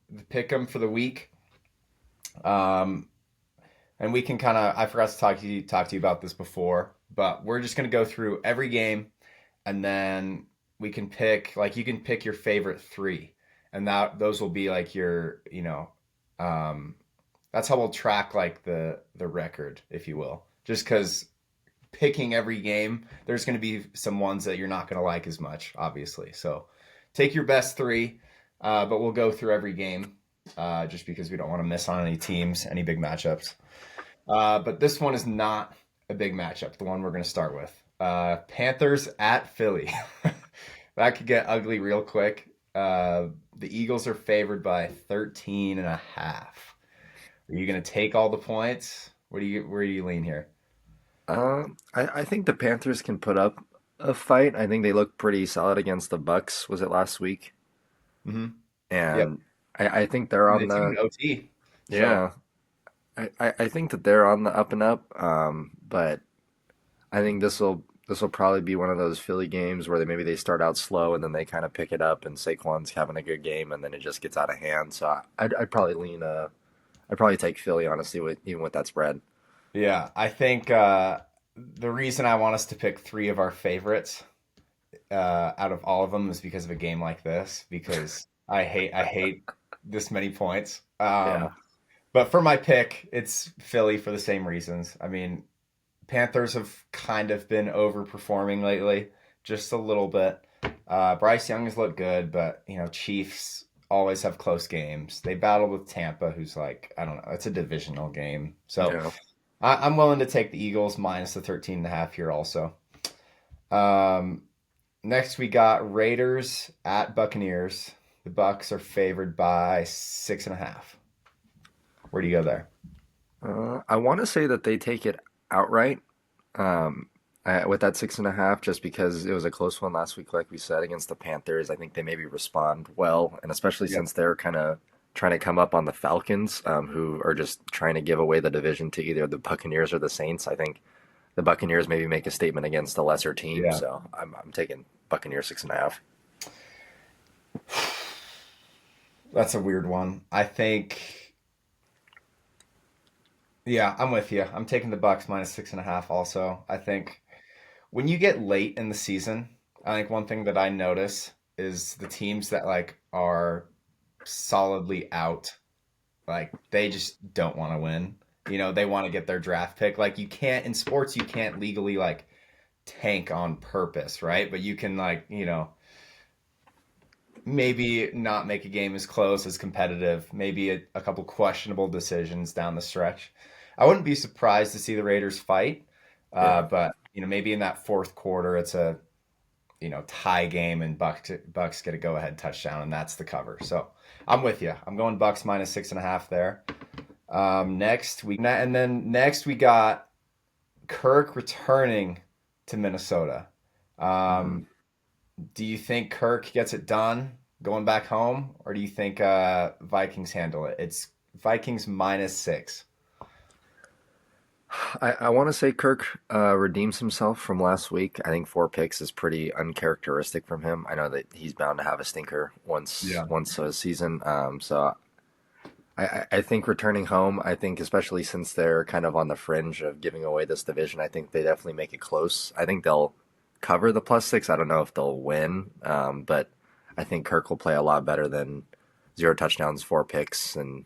the pick 'em for the week. Um, and we can kind of I forgot to talk to you about this before, but we're just gonna go through every game, and then we can pick like you can pick your favorite three, and that those will be like your um, that's how we'll track like the record, if you will. Just because picking every game, there's going to be some ones that you're not going to like as much, obviously. So take your best three, but we'll go through every game just because we don't want to miss on any teams, any big matchups. But this one is not a big matchup, the one we're going to start with. Panthers at Philly. That could get ugly real quick. The Eagles are favored by 13 and a half. Are you going to take all the points? Where do you lean here? I think the Panthers can put up a fight. I think they looked pretty solid against the Bucks. Was it last week? Mm-hmm. Yep. And I think they're And on it's even the OT. So yeah. I think that they're on the up and up. But I think this will probably be one of those Philly games where they start out slow and then they kind of pick it up and Saquon's having a good game and then it just gets out of hand. So I'd probably lean I'd probably take Philly honestly with even with that spread. yeah, I think the reason I want us to pick three of our favorites out of all of them is because of a game like this. Because I hate this many points. Yeah. But for my pick, it's Philly for the same reasons. I mean, Panthers have kind of been overperforming lately, just a little bit. Bryce Young has looked good, but Chiefs always have close games. They battled with Tampa, who's like, I don't know, it's a divisional game. So Yeah. I'm willing to take the Eagles minus the 13 and a half here also. Um, Next we got Raiders at Buccaneers. The Bucks are favored by 6.5. Where do you go there? I want to say that they take it outright. Um, with that 6.5, just because it was a close one last week, like we said, against the Panthers, I think they maybe respond well, and especially Yep. since they're kind of trying to come up on the Falcons, who are just trying to give away the division to either the Buccaneers or the Saints. I think the Buccaneers maybe make a statement against the lesser team, Yeah. so I'm taking Buccaneers 6.5. That's a weird one. I think, yeah, I'm with you. I'm taking the Bucks minus 6.5 also. I think when you get late in the season, I think one thing that I notice is the teams that like are solidly out, like they just don't want to win. They want to get their draft pick. Like you can't in sports, you can't legally like tank on purpose, right? But you can like, maybe not make a game as close as competitive, maybe a couple questionable decisions down the stretch. I wouldn't be surprised to see the Raiders fight, Yeah. but maybe in that fourth quarter, it's a tie game and Bucks get a go ahead touchdown, and that's the cover. So I'm with you. I'm going Bucks minus 6.5 there. Next we got Kirk returning to Minnesota. Mhm. Um, do you think Kirk gets it done going back home, or do you think Vikings handle it? It's Vikings minus 6. I want to say Kirk redeems himself from last week. I think 4 picks is pretty uncharacteristic from him. I know that he's bound to have a stinker Yeah. once a season. So I think returning home, I think especially since they're kind of on the fringe of giving away this division, I think they definitely make it close. I think they'll cover the +6. I don't know if they'll win, but I think Kirk will play a lot better than 0 touchdowns, 4 picks, and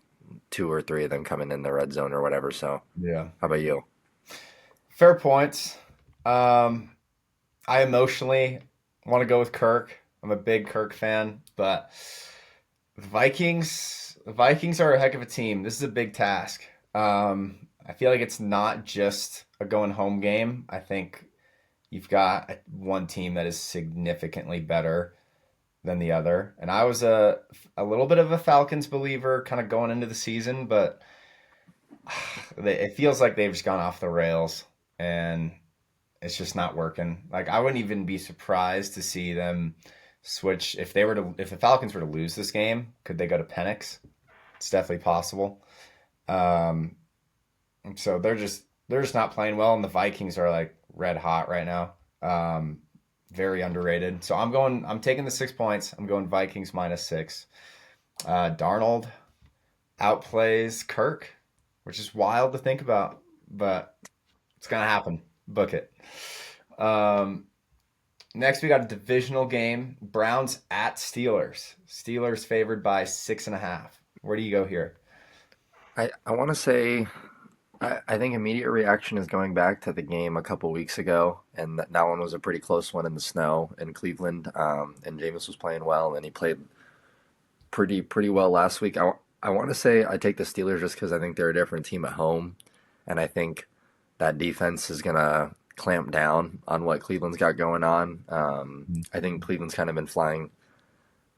2 or 3 of them coming in the red zone or whatever. So Yeah. how about you? Fair points. Um, I emotionally want to go with Kirk. I'm a big Kirk fan, but the Vikings are a heck of a team. This is a big task. I feel like it's not just a going home game. I think you've got one team that is significantly better than the other. And I was a little bit of a Falcons believer kind of going into the season, but it feels like they've just gone off the rails and it's just not working. Like I wouldn't even be surprised to see them switch if the Falcons were to lose this game, could they go to Penix? It's definitely possible. Um, so they're just not playing well, and the Vikings are like red hot right now. Very underrated. So I'm taking the 6 points. I'm going Vikings minus 6. Darnold outplays Kirk, which is wild to think about, but it's gonna happen. Book it. Um, Next, we got a divisional game: Browns at Steelers. Steelers favored by 6.5. Where do you go here? I want to say I think immediate reaction is going back to the game a couple weeks ago, and that one was a pretty close one in the snow in Cleveland. And Jameis was playing well, and he played pretty well last week. I want to say I take the Steelers just because I think they're a different team at home, and I think that defense is gonna clamp down on what Cleveland's got going on. I think Cleveland's kind of been flying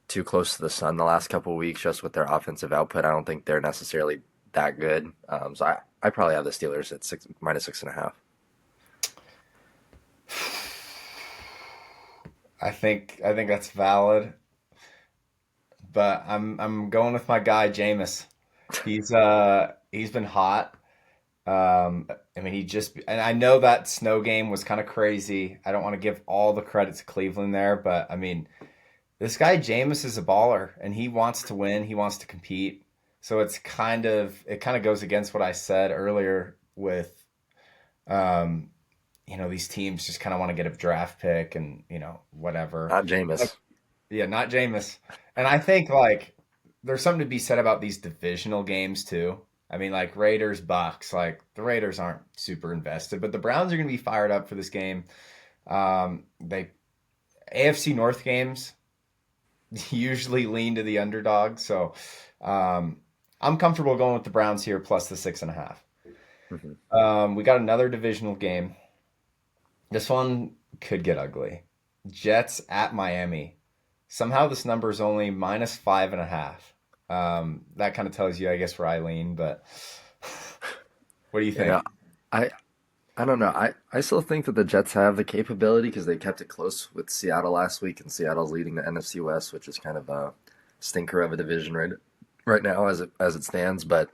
too close to the sun the last couple of weeks just with their offensive output. I don't think they're necessarily that good. So I probably have the Steelers at six minus 6.5. I think that's valid, but I'm going with my guy Jameis. He's been hot. I mean, and I know that snow game was kind of crazy. I don't want to give all the credit to Cleveland there, but I mean, this guy Jameis is a baller and he wants to win. He wants to compete. So it kind of goes against what I said earlier with, um, these teams just kind of want to get a draft pick and, whatever. Not Jameis. Yeah, not Jameis. And I think like there's something to be said about these divisional games too. I mean, like Raiders, Bucks, like the Raiders aren't super invested, but the Browns are going to be fired up for this game. They AFC North games usually lean to the underdog, so um, I'm comfortable going with the Browns here plus the 6.5. Mhm. We got another divisional game. This one could get ugly. Jets at Miami. Somehow this number is only minus 5.5. That kind of tells you, I guess, where I lean, but what do you Yeah, think? I I don't know. I still think that the Jets have the capability because they kept it close with Seattle last week, and Seattle's leading the NFC West, which is kind of a stinker of a division right now as it stands. But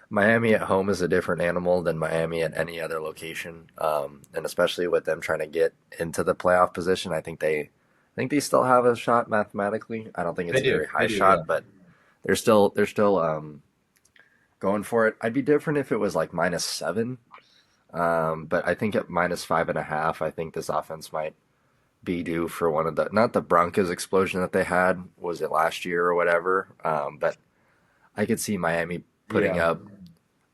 Miami at home is a different animal than Miami at any other location, and especially with them trying to get into the playoff position, I think they still have a shot mathematically. I don't think They it's a do. very They high do, yeah. shot, but they're still going for it. I'd be different if it was like -7. But I think at -5.5, I think this offense might be due for one of the not the Broncos explosion that they had, was it last year or whatever. But I could see Miami putting Yeah. up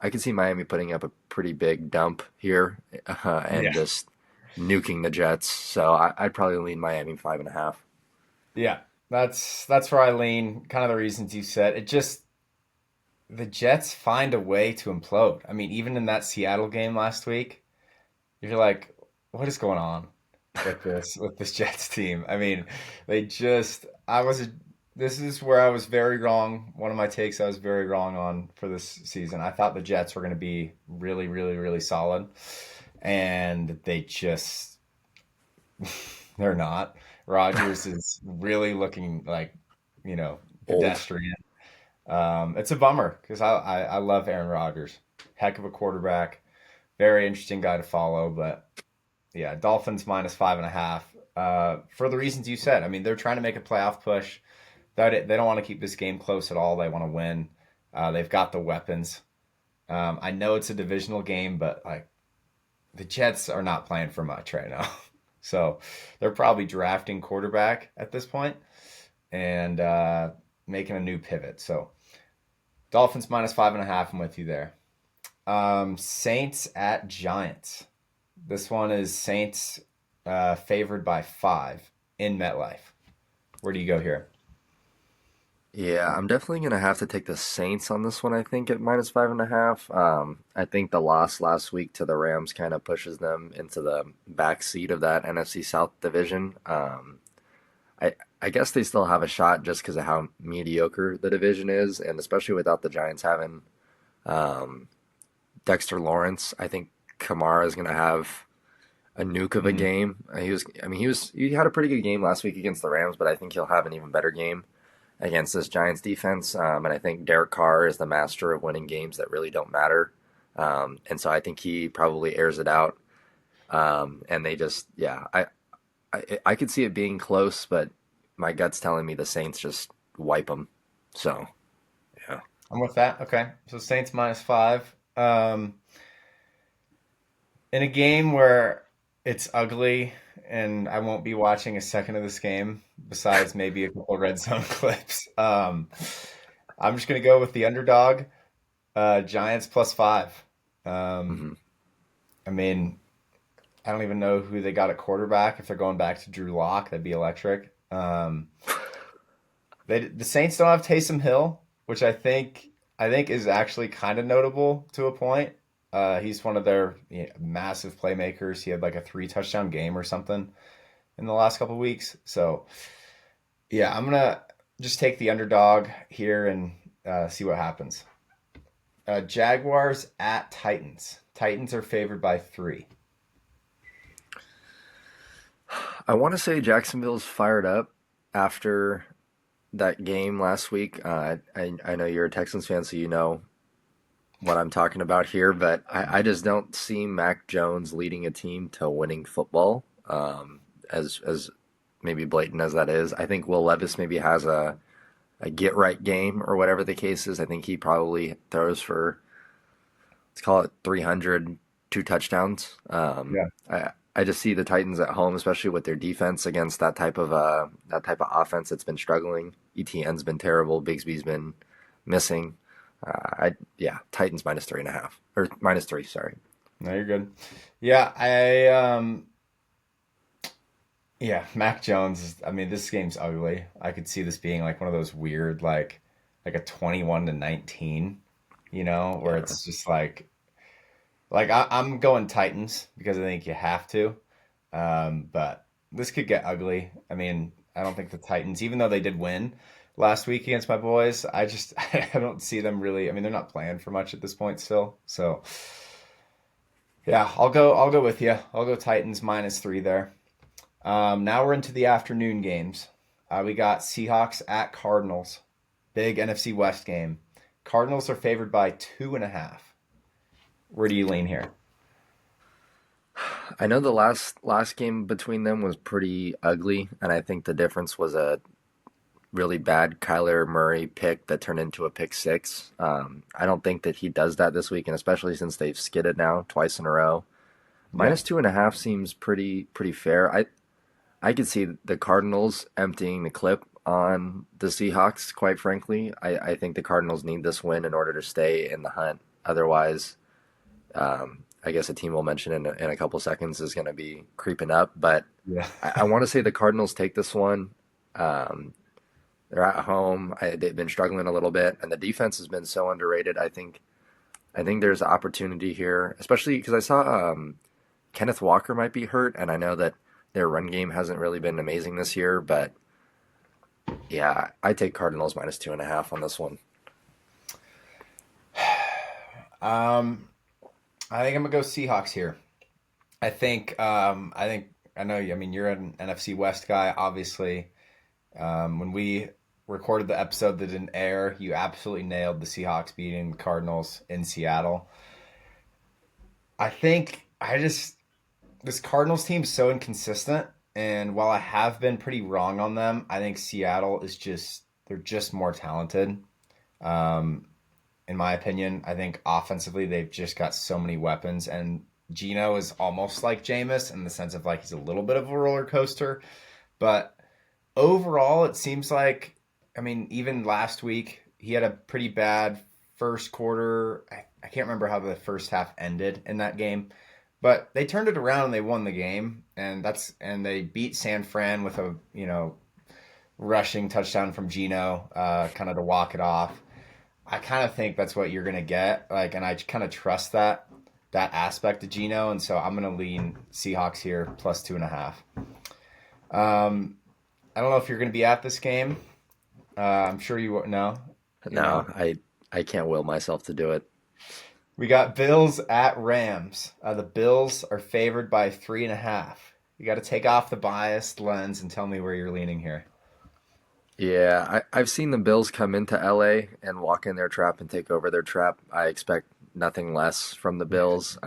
I could see Miami putting up a pretty big dump here and Yeah. just nuking the Jets. So I'd probably lean Miami 5.5. Yeah. That's where I lean. Kind of the reasons you said. The Jets find a way to implode. I mean, even in that Seattle game last week, you're like, what is going on with this Jets team? I mean, they just I was this is where I was very wrong. One of my takes I was very wrong on for this season. I thought the Jets were going to be really, really, really solid, and they just they're not. Rodgers is really looking like, Old. pedestrian. It's a bummer because I love Aaron Rodgers. Heck of a quarterback. Very interesting guy to follow. But yeah, Dolphins minus 5.5. For the reasons you said. I mean, they're trying to make a playoff push. They don't want to keep this game close at all. They want to win. They've got the weapons. I know it's a divisional game, but like the Jets are not playing for much right now. So they're probably drafting quarterback at this point and making a new pivot. So Dolphins minus 5.5. I'm with you there. Saints at Giants. This one is Saints favored by 5 in MetLife. Where do you go here? Yeah, I'm definitely gonna have to take the Saints on this one. I think at -5.5. I think the loss last week to the Rams kind of pushes them into the back seat of that NFC South division. I guess they still have a shot just because of how mediocre the division is, and especially without the Giants having um, Dexter Lawrence. I think Kamara is gonna have a nuke of a Mm, game. He had a pretty good game last week against the Rams, but I think he'll have an even better game against this Giants defense. And I think Derek Carr is the master of winning games that really don't matter. And so I think he probably airs it out. And they just, yeah, I could see it being close, but my gut's telling me the Saints just wipe them. So yeah. I'm with that. Okay. So Saints -5. In a game where it's ugly and I won't be watching a second of this game besides maybe a couple red zone clips. I'm just gonna go with the underdog, Giants +5. Um, Hmm. I mean, I don't even know who they got at quarterback. If they're going back to Drew Lock, that'd be electric. The Saints don't have Taysom Hill, which I think is actually kind of notable to a point. He's one of their massive playmakers. He had like a 3 touchdown game or something in the last couple of weeks. So yeah, I'm gonna just take the underdog here and see what happens. Jaguars at Titans. Titans are favored by 3. I want to say Jacksonville's fired up after that game last week. I know you're a Texans fan, so you know what I'm talking about here, but I just don't see Mac Jones leading a team to winning football. As maybe blatant as that is, I think Will Levis maybe has a get right game or whatever the case is. I think he probably throws for, let's call it 300, 2 touchdowns. Yeah. I just see the Titans at home, especially with their defense against that type of offense that's been struggling. ETN's been terrible. Bigsby's been missing. Yeah, Titans -3.5 or -3. Sorry. No, you're good. Yeah, yeah, Mac Jones I mean, this game's ugly. I could see this being like one of those weird like a 21-19, where Yeah. it's just like I'm going Titans because I think you have to. But this could get ugly. I mean, I don't think the Titans, even though they did win last week against my boys, I just I don't see them really. I mean, they're not playing for much at this point still. So yeah, I'll go with you. I'll go Titans -3 there. Now we're into the afternoon games. We got Seahawks at Cardinals. Big NFC West game. Cardinals are favored by 2.5. Where do you lean here? I know the last game between them was pretty ugly, and I think the difference was a really bad Kyler Murray pick that turned into a pick six. I don't think that he does that this week, and especially since they've skidded now twice in a row. Yeah. -2.5 seems pretty fair. I could see the Cardinals emptying the clip on the Seahawks, quite frankly. I think the Cardinals need this win in order to stay in the hunt. Otherwise, I guess a team we'll mention in a couple seconds is going to be creeping up. But Yeah. I want to say the Cardinals take this one. Um, they're at home. They've been struggling a little bit, and the defense has been so underrated. I think there's opportunity here, especially because I saw Kenneth Walker might be hurt, and I know that their run game hasn't really been amazing this year. But yeah, I take Cardinals -2.5 on this one. Um, I think I'm gonna go Seahawks here. I know you. I mean, you're an NFC West guy, obviously. When we recorded the episode that didn't air, you absolutely nailed the Seahawks beating the Cardinals in Seattle. I think I just this Cardinals team is so inconsistent, and while I have been pretty wrong on them, I think Seattle is just they're just more talented. Um, in my opinion, I think offensively they've just got so many weapons, and Gino is almost like Jameis in the sense of like he's a little bit of a roller coaster, but overall, it seems like, I mean, even last week, he had a pretty bad first quarter. I can't remember how the first half ended in that game, but they turned it around and they won the game, and they beat San Fran with a rushing touchdown from Gino, kind of to walk it off. I kind of think that's what you're gonna get, like, and I kind of trust that aspect of Gino, and so I'm gonna lean Seahawks here +2.5. Um, I don't know if you're going to be at this game. I'm sure you won't. No, you're No, not. I can't will myself to do it. We got Bills at Rams. The Bills are favored by 3.5. You got to take off the biased lens and tell me where you're leaning here. Yeah, I've seen the Bills come into LA and walk in their trap and take over their trap. I expect nothing less from the Bills.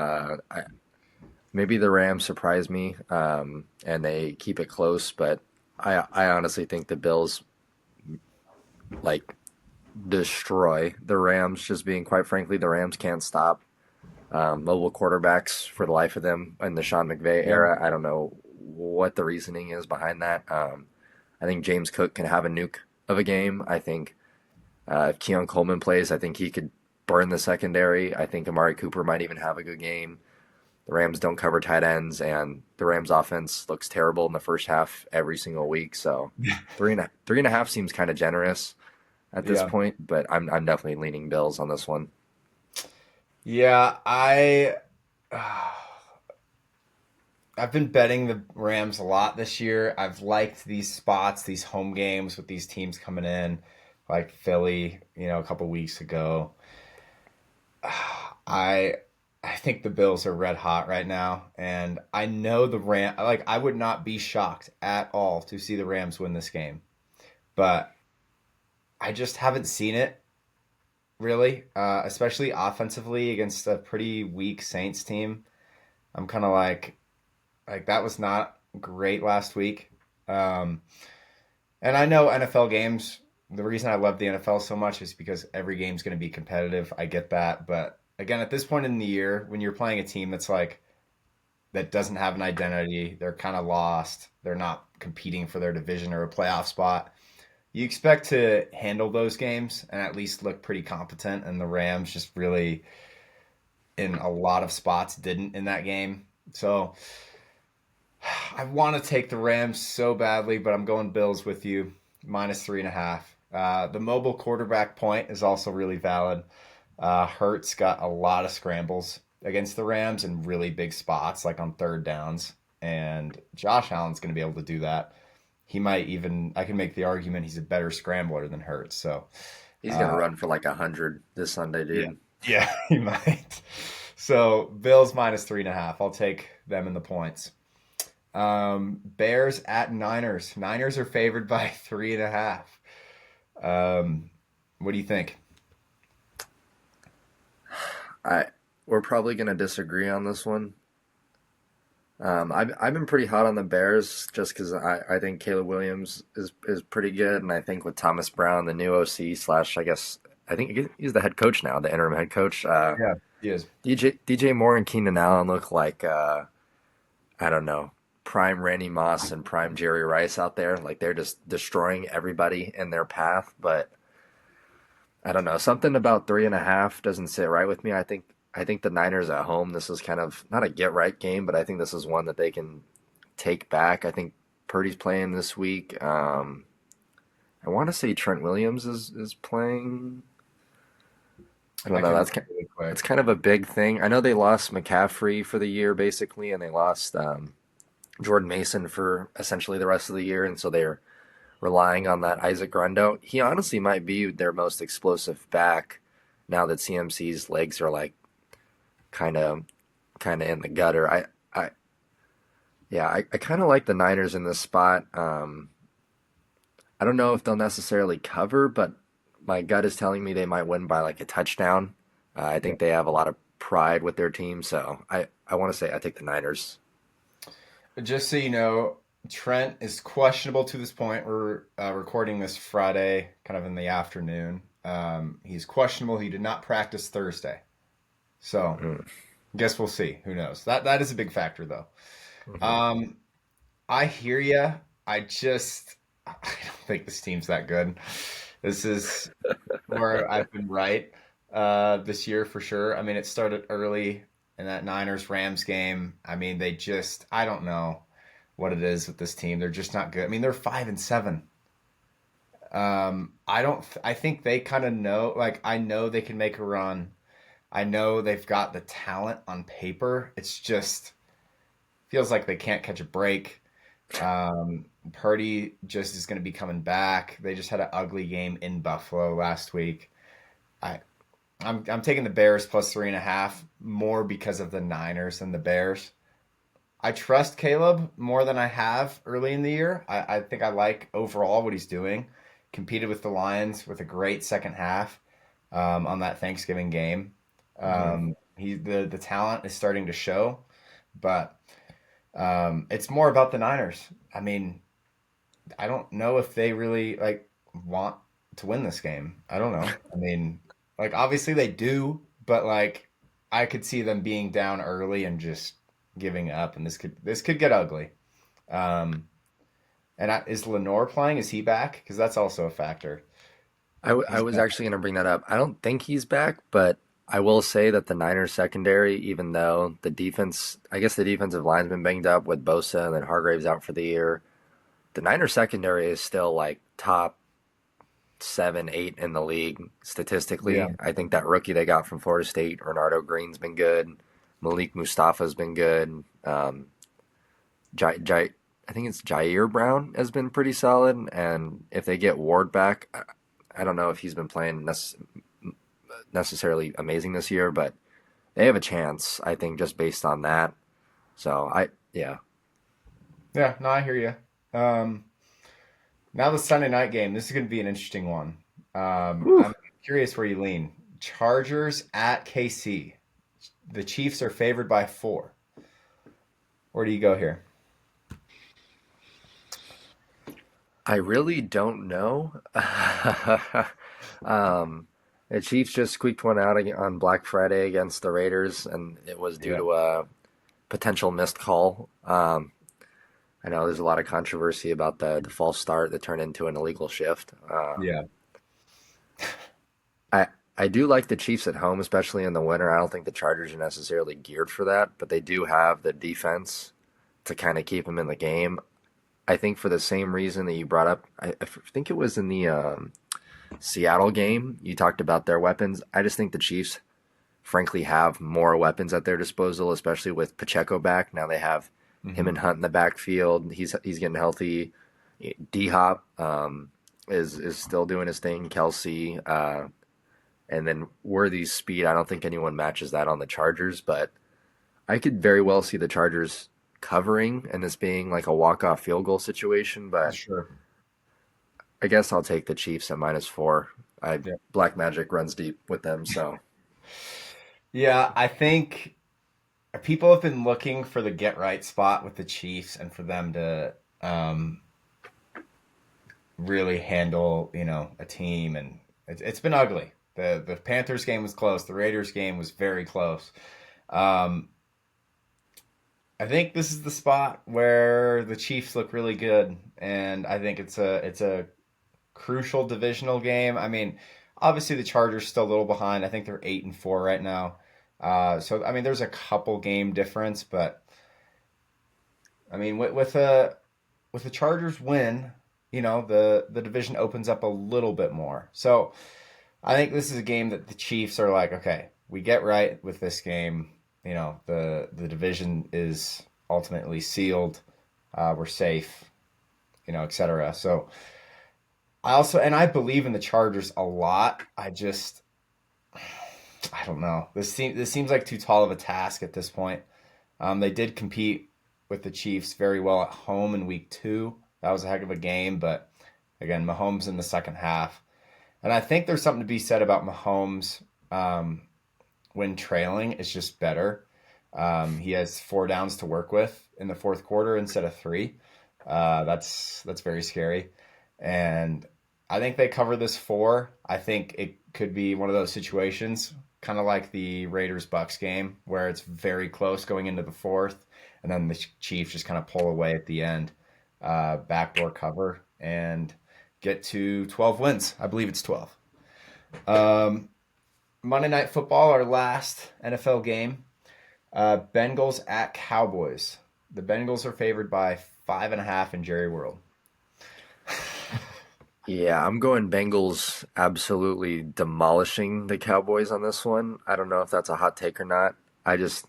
Maybe the Rams surprise me and they keep it close, but I honestly think the Bills like destroy the Rams. Just being quite frankly, the Rams can't stop mobile quarterbacks for the life of them in the Sean McVay Yeah. era. I don't know what the reasoning is behind that. I think James Cook can have a nuke of a game. I think if Keon Coleman plays, I think he could burn the secondary. I think Amari Cooper might even have a good game. The Rams don't cover tight ends, and the Rams offense looks terrible in the first half every single week. So three and a half seems kind of generous at this Yeah. point, but I'm definitely leaning Bills on this one. Yeah, I've been betting the Rams a lot this year. I've liked these spots, these home games with these teams coming in, like Philly, a couple weeks ago. I I think the Bills are red hot right now, and I know the I would not be shocked at all to see the Rams win this game, but I just haven't seen it really, especially offensively against a pretty weak Saints team. I'm kind of like that was not great last week. Um, and I know NFL games, the reason I love the NFL so much is because every game's going to be competitive. I get that. But again, at this point in the year, when you're playing a team that doesn't have an identity, they're kind of lost, they're not competing for their division or a playoff spot. You expect to handle those games and at least look pretty competent. And the Rams just really, in a lot of spots, didn't in that game. So I want to take the Rams so badly, but I'm going Bills with you, minus 3.5. The mobile quarterback point is also really valid. Hurts got a lot of scrambles against the Rams in really big spots, like on third downs, and Josh Allen's going to be able to do that. I can make the argument he's a better scrambler than Hurts. So, He's gonna uh, run for like 100 this Sunday, yeah, dude. yeah, he might. So, Bills minus 3.5. I'll take them in the points. Bears at Niners. Niners are favored by 3.5. Um, what do you think? I We're probably gonna disagree on this one. I've been pretty hot on the Bears just because I think Caleb Williams is pretty good, and I think with Thomas Brown, the new OC slash I think he's the head coach now, the interim head coach. Yeah, he is. DJ Moore and Keenan Allen look like I don't know, prime Randy Moss and prime Jerry Rice out there. Like they're just destroying everybody in their path. But I don't know, something about 3.5 doesn't sit right with me. I think the Niners at home. This is kind of not a get right game, but I think this is one that they can take back. I think Purdy's playing this week. I want to say Trent Williams is playing. I don't I know. can look really That's quick. kind of a big thing. I know they lost McCaffrey for the year basically, and they lost Jordan Mason for essentially the rest of the year, and so they're relying on that Isaac Grundo. He honestly might be their most explosive back now that CMC's legs are like kind of kind of in the gutter. I yeah, I kind of like the Niners in this spot. I don't know if they'll necessarily cover, but my gut is telling me they might win by like a touchdown. I Yeah. think they have a lot of pride with their team, so I want to say I take the Niners. Just so you know, Trent is questionable to this point. We're recording this Friday, kind of in the afternoon. He's questionable. He did not practice Thursday, so Mm. guess we'll see. Who knows? That is a big factor, though. Mhm. Um, I hear you. I don't think this team's that good. This is where I've been right this year for sure. I mean, it started early in that Niners Rams game. I mean, I don't know what it is with this team. They're just not good. I mean, they're 5-7. I think they kind of know, like, I know they can make a run. I know they've got the talent on paper. It's just feels like they can't catch a break. Purdy just is going to be coming back. They just had an ugly game in Buffalo last week. I I'm taking the Bears plus 3.5 more because of the Niners than the Bears. I trust Caleb more than I have early in the year. I think I like overall what he's doing. Competed with the Lions with a great second half on that Thanksgiving game. Mhm. The talent is starting to show, but it's more about the Niners. I mean, I don't know if they really like want. to win this game. I don't know. I mean, like obviously they do, but like I could see them being down early and just giving up, and this could get ugly. Um, and is Lenore playing? Is he back? Because that's also a factor. I He's was back. actually going to bring that up. I don't think he's back, but I will say that the Niners secondary, even though the defense, I guess the defensive line's been banged up with Bosa and then Hargrave's out for the year, the Niners secondary is still like top seven, eight in the league Yeah, statistically. I think that rookie they got from Florida State, Renardo Green's been good. Malik Mustafa's been good. Jai, Jai, I think it's Jair Brown has been pretty solid. And if they get Ward back, I don't know if he's been playing necessarily amazing this year, but they have a chance, I think, just based on that. So yeah. yeah. No, I hear you. Now the Sunday night game. This is going to be an interesting one. Whew. I'm curious where you lean. Chargers at KC. The Chiefs are favored by 4. Where do you go here? I really don't know. um, the Chiefs just squeaked one out on Black Friday against the Raiders, and it was due Yeah, to a potential missed call. I know there's a lot of controversy about the false start that turned into an illegal shift. yeah, I I do like the Chiefs at home, especially in the winter. I don't think the Chargers are necessarily geared for that, but they do have the defense to kind of keep them in the game. I think for the same reason that you brought up, I think it was in the Seattle game, you talked about their weapons. I just think the Chiefs, frankly, have more weapons at their disposal, especially with Pacheco back. Now they have him hmm and Hunt in the backfield. He's getting healthy. D Hop is still doing his thing. Kelsey, and then Worthy's speed. I don't think anyone matches that on the Chargers, but I could very well see the Chargers covering and this being like a walk-off field goal situation. But sure. I guess I'll take the Chiefs at -4. I Yeah, Black Magic runs deep with them, so yeah. I think people have been looking for the get right spot with the Chiefs and for them to really handle, a team, and it's been ugly. The Panthers game was close. The Raiders game was very close. Um, I think this is the spot where the Chiefs look really good, and I think it's a crucial divisional game. I mean, obviously the Chargers still a little behind. I think they're 8-4 right now. So I mean, there's a couple game difference, but I mean, with the Chargers win, the division opens up a little bit more. So I think this is a game that the Chiefs are like, okay, we get right with this game. The division is ultimately sealed. We're safe, etc. So I believe in the Chargers a lot. I don't know. This seems like too tall of a task at this point. They did compete with the Chiefs very well at home in week 2. That was a heck of a game, but again, Mahomes in the second half. And I think there's something to be said about Mahomes when trailing. It's just better. He has 4 downs to work with in the fourth quarter instead of 3. That's very scary. And I think they cover this 4. I think it could be one of those situations, kind of like the Raiders Bucks game, where it's very close going into the fourth, and then the Chiefs just kind of pull away at the end, backdoor cover, and get to 12 wins. I believe it's 12. Um, Monday Night Football, our last NFL game. Bengals at Cowboys. The Bengals are favored by 5.5 in Jerry World. yeah, I'm going Bengals absolutely demolishing the Cowboys on this one. I don't know if that's a hot take or not. I just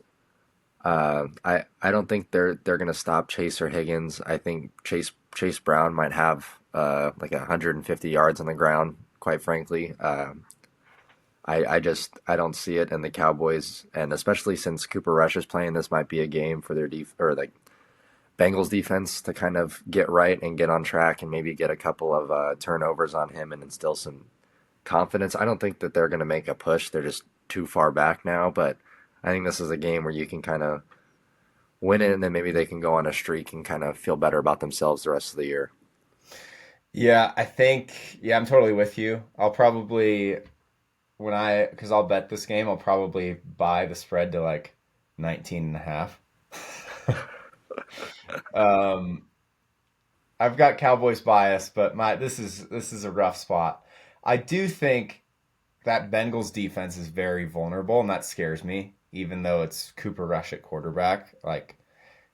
I don't think they're gonna stop Chase or Higgins. I think Chase Brown might have like 150 yards on the ground. Quite frankly, I don't see it in the Cowboys, and especially since Cooper Rush is playing, this might be a game for their or like Bengals defense to kind of get right and get on track and maybe get a couple of turnovers on him and instill some confidence. I don't think that they're going to make a push. They're just too far back now, but I think this is a game where you can kind of win it and then maybe they can go on a streak and kind of feel better about themselves the rest of the year. Yeah, yeah, I'm totally with you. I'll probably because I'll bet this game, I'll probably buy the spread to like 19 and a half. Um, I've got Cowboys bias, but this is a rough spot. I do think that Bengals defense is very vulnerable, and that scares me, even though it's Cooper Rush at quarterback. Like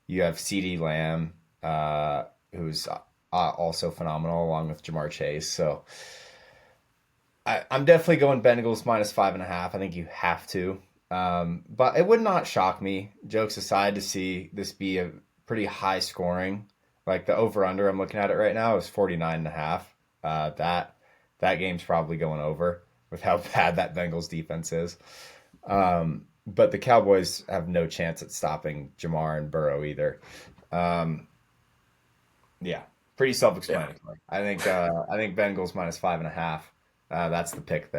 you have CeeDee Lamb, who's also phenomenal, along with Jamar Chase. So I'm definitely going Bengals minus 5.5. I think you have to. But it would not shock me, jokes aside, to see this be a pretty high scoring. Like the over under I'm looking at it right now is 49 and a half. That game's probably going over with how bad that Bengals defense is. But the Cowboys have no chance at stopping Jamar and Burrow either. Um, yeah, pretty Yeah. self-explanatory. I think Bengals minus 5.5. That's the pick there.